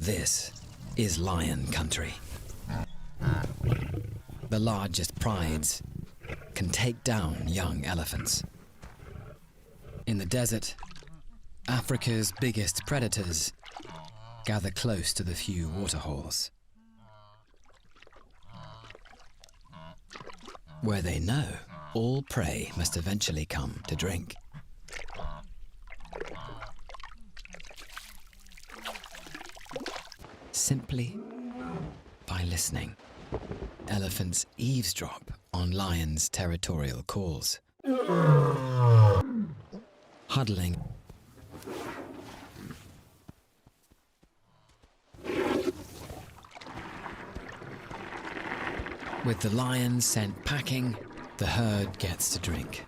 This is lion country. The largest prides can take down young elephants. In the desert, Africa's biggest predators gather close to the few waterholes, where they know all prey must eventually come to drink. Simply by listening, elephants eavesdrop on lions' territorial calls. Huddling with the lion scent packing, the herd gets to drink.